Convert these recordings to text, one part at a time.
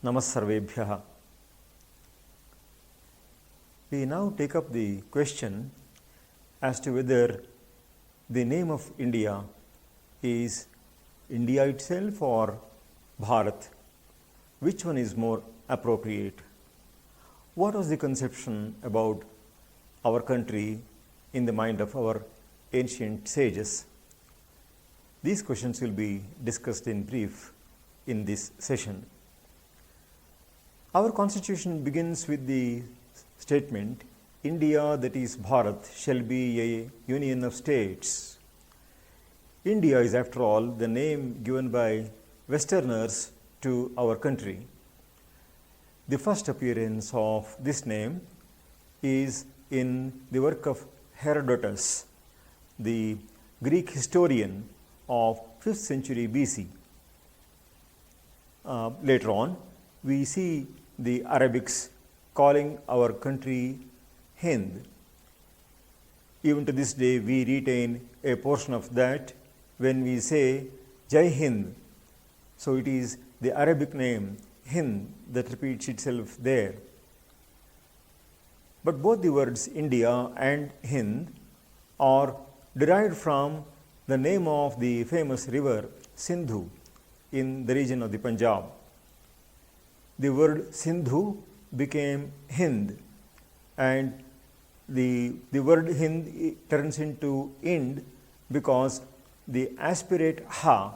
Namassarvebhyaha. We now take up the question as to whether the name of India is India itself or Bharat. Which one is more appropriate? What was the conception about our country in the mind of our ancient sages? These questions will be discussed in brief in this session. Our constitution begins with the statement, India, that is Bharat, shall be a union of states. India is, after all, the name given by Westerners to our country. The first appearance of this name is in the work of Herodotus, the Greek historian of 5th century BC. Later on, we see the Arabics calling our country Hind. Even to this day, we retain a portion of that when we say Jai Hind. So it is the Arabic name Hind that repeats itself there. But both the words India and Hind are derived from the name of the famous river Sindhu in the region of the Punjab. The word Sindhu became Hind, and the word Hind turns into Ind because the aspirate Ha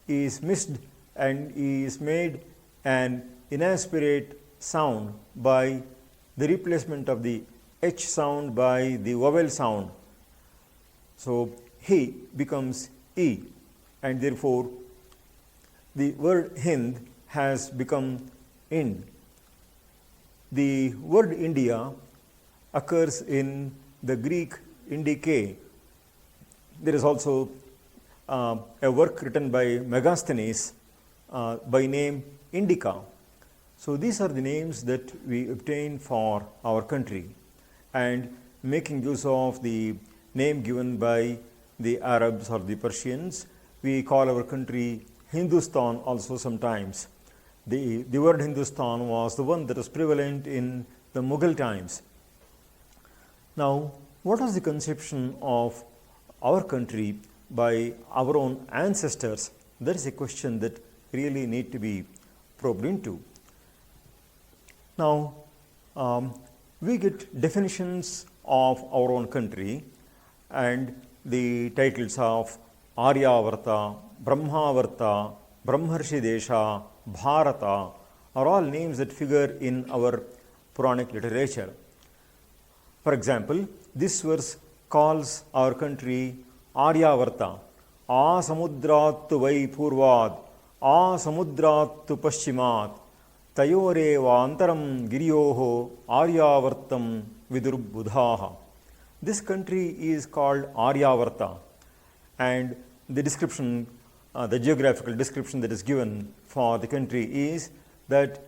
is missed and is made an inaspirate sound by the replacement of the H sound by the vowel sound. So He becomes E, and therefore the word Hind has become Ind. The word India occurs in the Greek Indike. There is also a work written by Megasthenes by name Indica. So these are the names that we obtain for our country, and making use of the name given by the Arabs or the Persians, we call our country Hindustan also sometimes. The word Hindustan was the one that was prevalent in the Mughal times. Now, what was the conception of our country by our own ancestors? That is a question that really need to be probed into. Now, we get definitions of our own country, and the titles of Aryavarta, Brahmavarta, Brahmarshi Desha, Bharata are all names that figure in our Puranic literature. For example, this verse calls our country Aryavarta, A Samudrat Vai Purvad, A Samudrat Paschimat, Tayoreva Antaram Giryoho Aryavartam Vidurbudhaha. This country is called Aryavarta, and the description, the geographical description that is given for the country is that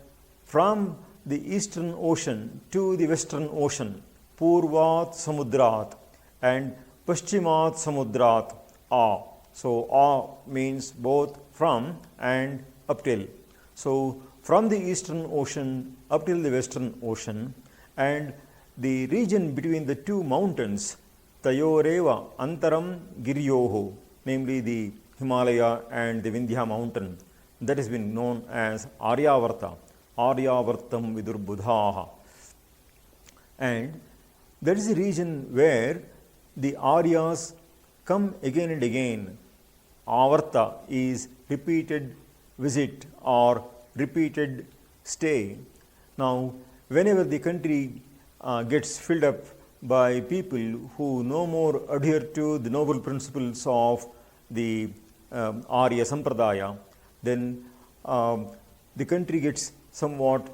from the eastern ocean to the western ocean, Purvat Samudrat and Paschimat Samudrat A. So A means both from and up till. So from the eastern ocean up till the western ocean, and the region between the two mountains, Tayoreva Antaram Giryoho, namely the Himalaya and the Vindhya mountain, that has been known as Aryavarta, Aryavartam Vidurbudhaha. And that is the region where the Aryas come again and again. Avarta is repeated visit or repeated stay. Now, whenever the country gets filled up by people who no more adhere to the noble principles of the Arya Sampradaya, then the country gets somewhat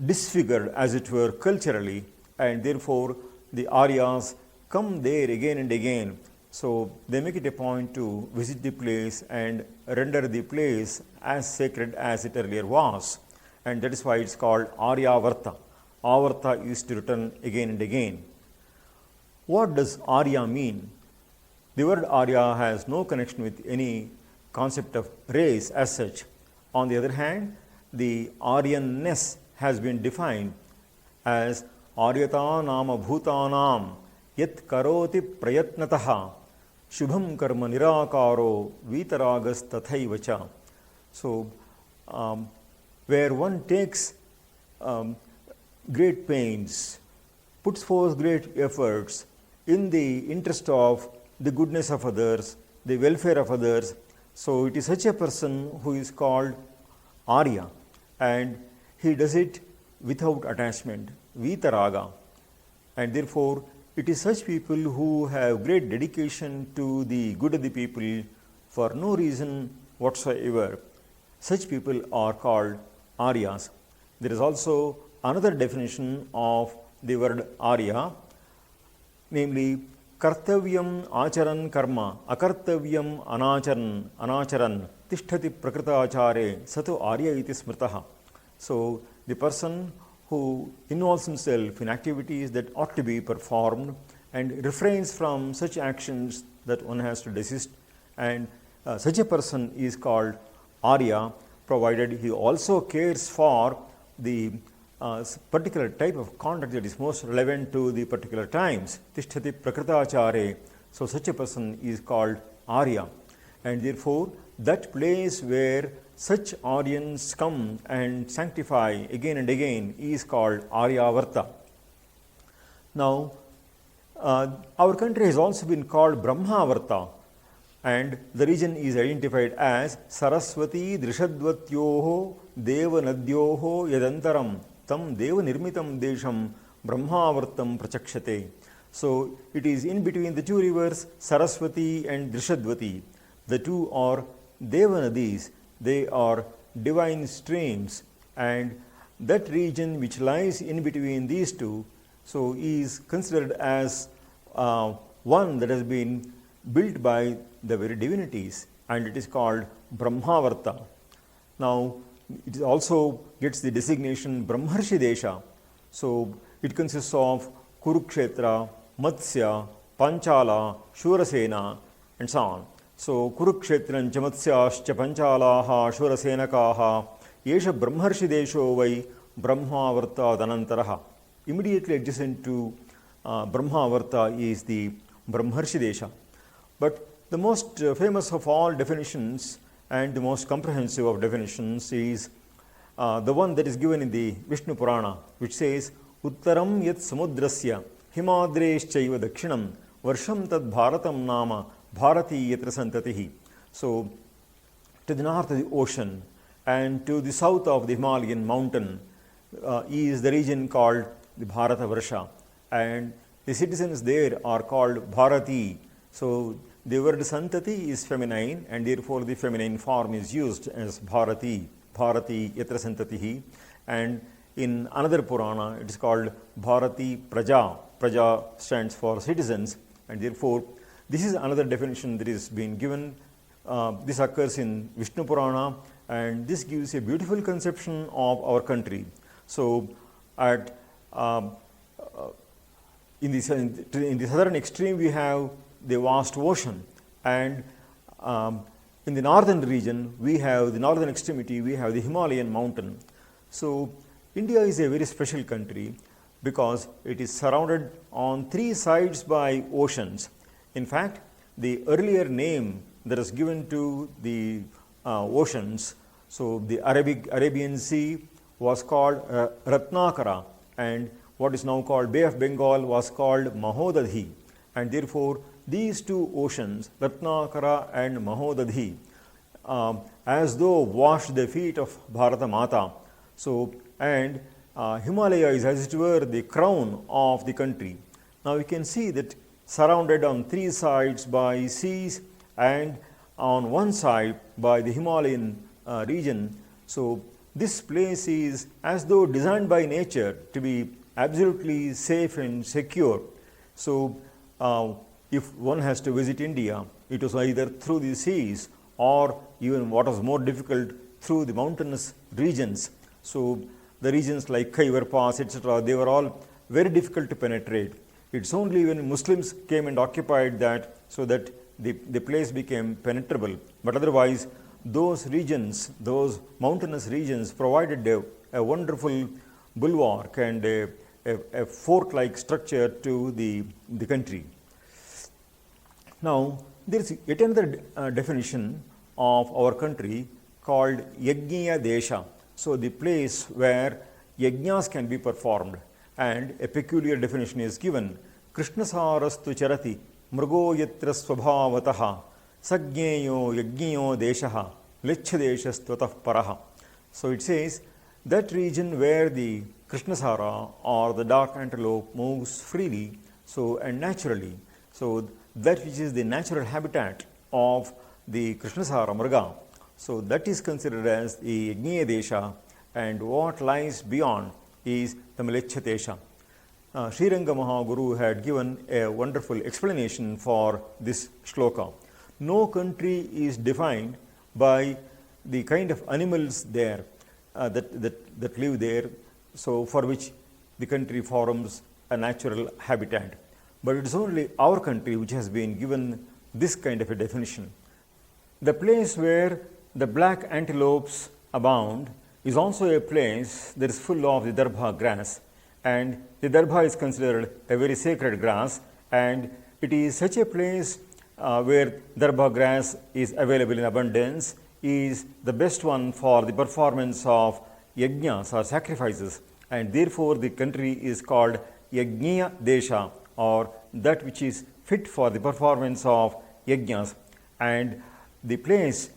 disfigured, as it were, culturally, and therefore the Aryas come there again and again. So they make it a point to visit the place and render the place as sacred as it earlier was, and that is why it's called Aryavarta. Avarta is to return again and again. What does Arya mean? The word Arya has no connection with any concept of race as such. On the other hand, the Aryanness has been defined as Aryata nama bhutanam yat karoti prayatnataha shubham karma nirakaro vitaragas tathaivacha. So, where one takes great pains, puts forth great efforts in the interest of the goodness of others, the welfare of others, so it is such a person who is called Arya, and he does it without attachment, vitaraga, and therefore it is such people who have great dedication to the good of the people for no reason whatsoever. Such people are called Aryas. There is also another definition of the word Arya, namely kartavyam acharan karma, akartavyam anacharan tishtati prakritachare sato Arya iti smritaha. So, the person who involves himself in activities that ought to be performed and refrains from such actions that one has to desist, and such a person is called Arya, provided he also cares for the particular type of conduct that is most relevant to the particular times. Tishtati prakritachare. So, such a person is called Arya, and therefore that place where such Aryans come and sanctify again and again is called Aryavarta. Now, our country has also been called Brahmavarta, and the region is identified as Saraswati Drishadvatyoho Devanadyoho Yadantaram Tam Deva Nirmitam Desham Brahmavartam Prachakshate. So, it is in between the two rivers Saraswati and Drishadvati. The two are Devanadis, they are divine streams, and that region which lies in between these two, so is considered as one that has been built by the very divinities, and it is called Brahmavarta. Now, it also gets the designation Brahmarshi Desha. So, it consists of Kurukshetra, Matsya, Panchala, Shurasena, and so on. So, Kurukshetran cha Matsyascha Panchalaha Shurasenakaha Yesha Brahmarshi Desho Vai Brahmavarta Danantaraha. Immediately adjacent to Brahmavarta is the Brahmarshi Desha. But the most famous of all definitions and the most comprehensive of definitions is the one that is given in the Vishnu Purana, which says Uttaram yat samudrasya himadreshchaiva dakshinam varsham tad bharatam nama bharati yatra santatihi. So, to the north of the ocean and to the south of the Himalayan mountain is the region called the Bharata Varsha, and the citizens there are called Bharati. So, the word Santati is feminine, and therefore the feminine form is used as Bharati, Bharati Yatra Santatihi, and in another Purana it is called Bharati Praja. Praja stands for citizens, and therefore this is another definition that is being given. This occurs in Vishnu Purana, and this gives a beautiful conception of our country. So, at in the southern extreme we have the vast ocean, and in the northern region we have the northern extremity, we have the Himalayan mountain. So, India is a very special country because it is surrounded on three sides by oceans. In fact, the earlier name that is given to the oceans, so the Arabian Sea was called Ratnakara, and what is now called Bay of Bengal was called Mahodadhi, and therefore these two oceans, Ratnakara and Mahodadhi, as though washed the feet of Bharata Mata. So, and Himalaya is as it were the crown of the country. Now we can see that surrounded on three sides by seas and on one side by the Himalayan region. So, this place is as though designed by nature to be absolutely safe and secure. So, if one has to visit India, it was either through the seas or even what was more difficult through the mountainous regions. So, the regions like Khyber Pass, etc., they were all very difficult to penetrate. It's only when Muslims came and occupied that, so that the place became penetrable. But otherwise, those regions, those mountainous regions provided a wonderful bulwark and a fort-like structure to the country. Now, there is yet another definition of our country called Yajña Desha. So, the place where yajñas can be performed, and a peculiar definition is given. Krishnasarastu charati mrugo yatra svabhavataha sajñeyo yajñyo deshaha lechadeshastvatah paraha. So, it says that region where the Krishnasara or the dark antelope moves freely, so and naturally. So, that which is the natural habitat of the Krishnasara Mruga. So, that is considered as the Yajña Desha, and what lies beyond is the Mlecha Desha. Sriranga Mahaguru had given a wonderful explanation for this shloka. No country is defined by the kind of animals there that live there, so for which the country forms a natural habitat. But it is only our country which has been given this kind of a definition. The place where the black antelopes abound is also a place that is full of the darbha grass, and the darbha is considered a very sacred grass, and it is such a place where darbha grass is available in abundance is the best one for the performance of yajñas or sacrifices, and therefore the country is called Yajña Desha, or that which is fit for the performance of yajñas. And the place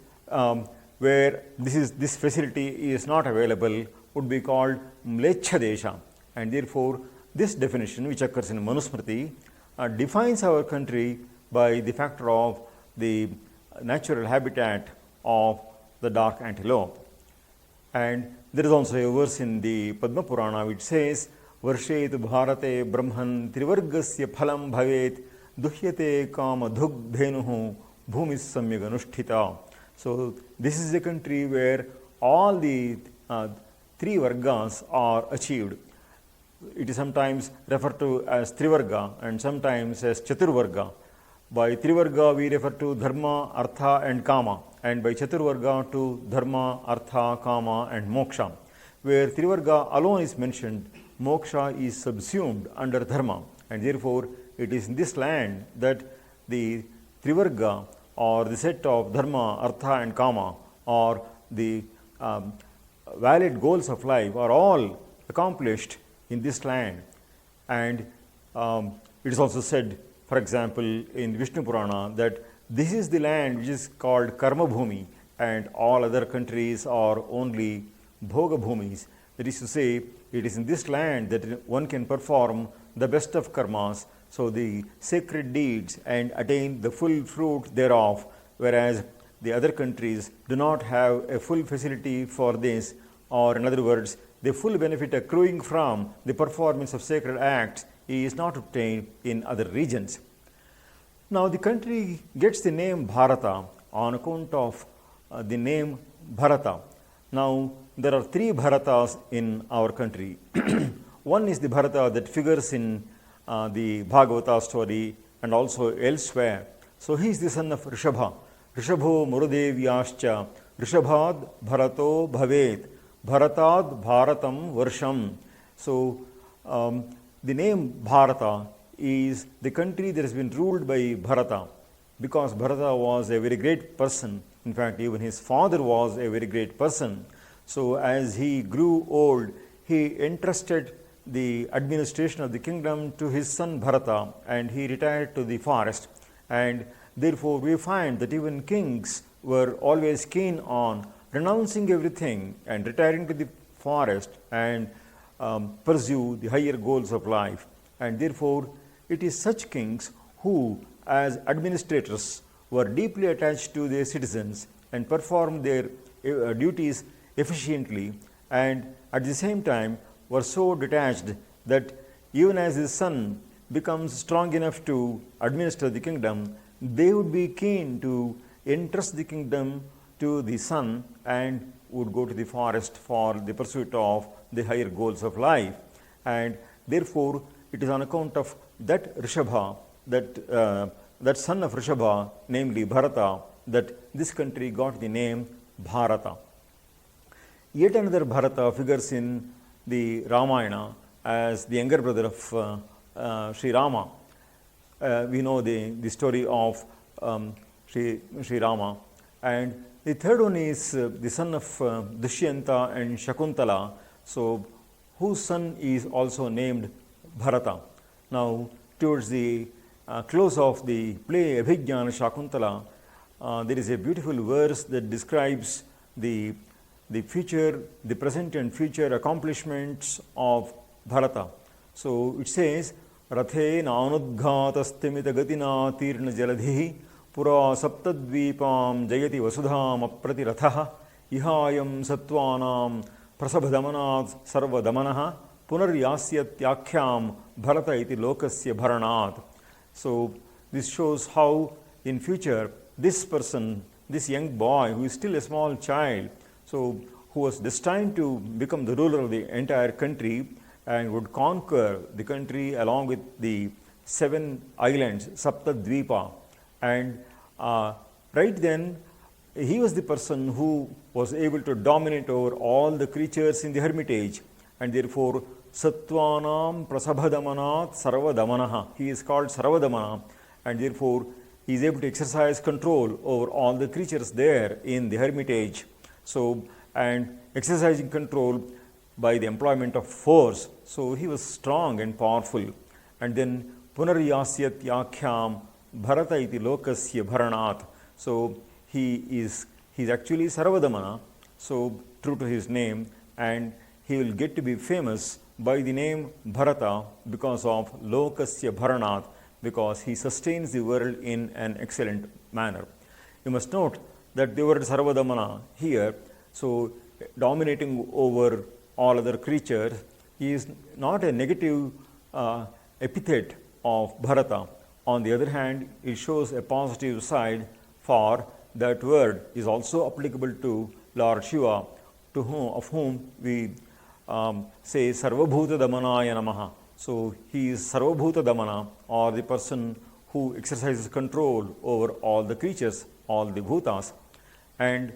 where this facility is not available would be called Mlecha Desha, and therefore this definition, which occurs in Manusmriti, defines our country by the factor of the natural habitat of the dark antelope. And there is also a verse in the Padma Purana which says, Varshet Bharate Brahman Trivargasya Phalam Bhavet Duhyate Kama Dhugdhenuhu Bhumis Samyag Anushtita. So, this is a country where all the three vargas are achieved. It is sometimes referred to as Trivarga and sometimes as Chaturvarga. By Trivarga we refer to Dharma, Artha and Kama, and by Chaturvarga to Dharma, Artha, Kama and Moksha. Where Trivarga alone is mentioned, Moksha is subsumed under Dharma, and therefore it is in this land that the Trivarga or the set of Dharma, Artha and Kama, or the valid goals of life are all accomplished in this land. And it is also said, for example, in Vishnu Purana, that this is the land which is called Karma Bhumi, and all other countries are only Bhoga Bhumis. That is to say, it is in this land that one can perform the best of karmas, so the sacred deeds, and attain the full fruit thereof, whereas the other countries do not have a full facility for this, or in other words, the full benefit accruing from the performance of sacred acts is not obtained in other regions. Now, the country gets the name Bharata on account of the name Bharata. Now, there are three Bharatas in our country. One is the Bharata that figures in the Bhagavata story and also elsewhere. So, he is the son of Rishabha. Rishabho Murudevyascha Rishabhad Bharato Bhavet Bharatad Bharatam Varsham. So, the name Bharata is the country that has been ruled by Bharata, because Bharata was a very great person. In fact, even his father was a very great person. So, as he grew old, he entrusted the administration of the kingdom to his son Bharata, and he retired to the forest. And therefore, we find that even kings were always keen on renouncing everything and retiring to the forest and pursue the higher goals of life. And therefore, it is such kings who, as administrators, were deeply attached to their citizens and performed their duties efficiently, and at the same time were so detached that even as his son becomes strong enough to administer the kingdom, they would be keen to entrust the kingdom to the son and would go to the forest for the pursuit of the higher goals of life. And therefore, it is on account of that Rishabha, that son of Rishabha, namely Bharata, that this country got the name Bharata. Yet another Bharata figures in the Ramayana as the younger brother of Sri Rama. We know the story of Sri Rama. And the third one is the son of Dushyanta and Shakuntala, so whose son is also named Bharata. Now, towards the close of the play Abhijnana Shakuntala, there is a beautiful verse that describes the future, the present and future accomplishments of Bharata. So it says, Rathe nanudghatastimita gatina tirna jaladhi pura saptadvipam jayati vasudham aprati ratha ihayam satvanam prasabhadamanat sarvadamanaha punaryasyatyakyam bharata iti lokasya bharanat. So this shows how in future this person, this young boy who is still a small child, so who was destined to become the ruler of the entire country and would conquer the country along with the 7 islands, Saptadvipa. And right then, he was the person who was able to dominate over all the creatures in the hermitage, and therefore Sattvanam Prasabhadamanat Sarvadamanaha. He is called Sarvadamana, and therefore he is able to exercise control over all the creatures there in the hermitage. So, and exercising control by the employment of force. So he was strong and powerful. And then Punaryasyat Yakhyam Bharata iti lokasya bharanat. So he is actually Sarvadamana, so true to his name, and he will get to be famous by the name Bharata because of lokasya bharanat, because he sustains the world in an excellent manner. You must note that the word Sarvadamana here, so dominating over all other creatures, is not a negative epithet of Bharata. On the other hand, it shows a positive side, for that word is also applicable to Lord Shiva, of whom we say Sarvabhuta Damanaya Namaha. So he is Sarvabhuta Damana, or the person who exercises control over all the creatures, all the bhutas. And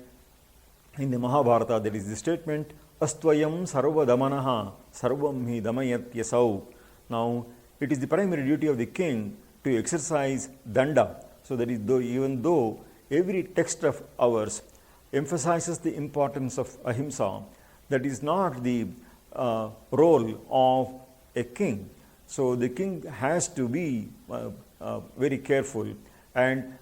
in the Mahabharata, there is the statement, Astvayam Sarvadamanaha Sarvam hi Damayat Yasau. Now, it is the primary duty of the king to exercise danda. So that is, even though every text of ours emphasizes the importance of ahimsa, that is not the role of a king. So the king has to be very careful and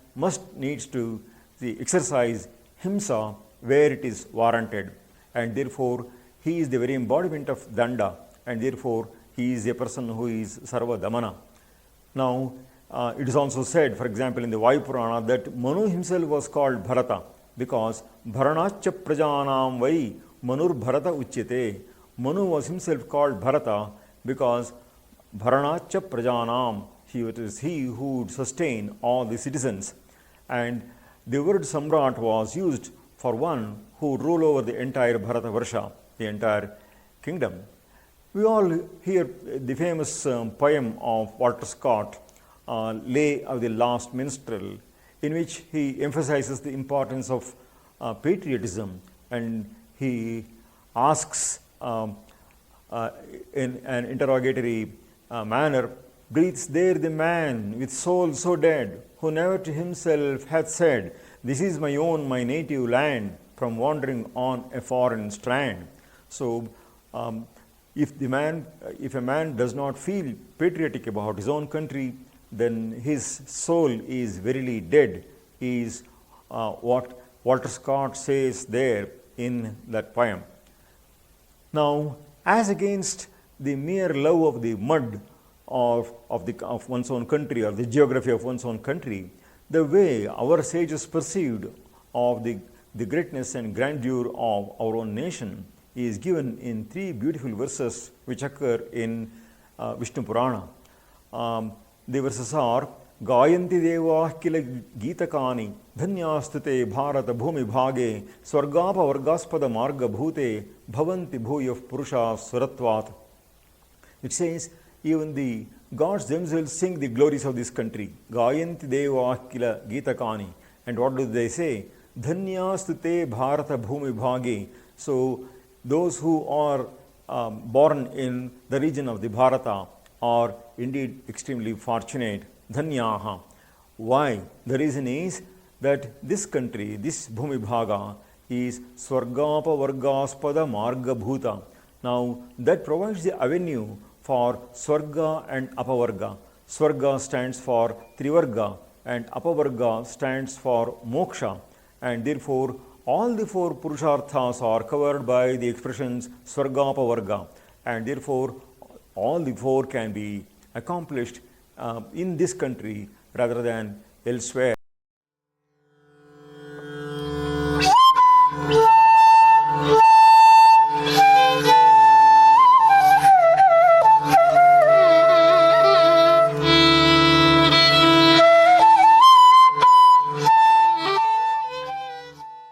needs to exercise himsa where it is warranted, and therefore he is the very embodiment of danda, and therefore he is a person who is sarva damana. Now it is also said, for example, in the Vayu Purana, that Manu himself was called Bharata because Bharanacha prajanam vai Manur Bharata uchyate. Manu was himself called Bharata because Bharanacha prajanam, it is he who would sustain all the citizens. And the word Samrat was used for one who would rule over the entire Bharata Varsha, the entire kingdom. We all hear the famous poem of Walter Scott, Lay of the Last Minstrel, in which he emphasizes the importance of patriotism, and he asks in an interrogatory manner, breathes there the man with soul so dead, who never to himself hath said, this is my own, my native land, from wandering on a foreign strand. So if a man does not feel patriotic about his own country, then his soul is verily dead, is what Walter Scott says there in that poem. Now, as against the mere love of the mud of one's own country, or the geography of one's own country, the way our sages perceived of the greatness and grandeur of our own nation is given in 3 beautiful verses which occur in Vishnu Purana. The verses are, Gayanti Devah Kila Gitakani Dhanyastute Bharata Bhumi Bhage Swargapa Vargaspada Marga Bhute Bhavanti Bhuyav Purusha Suratvat. It says, even the gods themselves sing the glories of this country. Gayanti Devah Kila Gitakani. And what do they say? Dhanyastute Bharata Bhumi Bhagi. So those who are born in the region of the Bharata are indeed extremely fortunate. Dhanyaha. Why? The reason is that this country, this Bhumi Bhaga, is Swargapa Vargaspada Marga Bhuta. Now that provides the avenue for Swarga and Apavarga. Swarga stands for Trivarga and Apavarga stands for Moksha, and therefore all the four Purusharthas are covered by the expressions Swarga Apavarga, and therefore all the four can be accomplished in this country rather than elsewhere.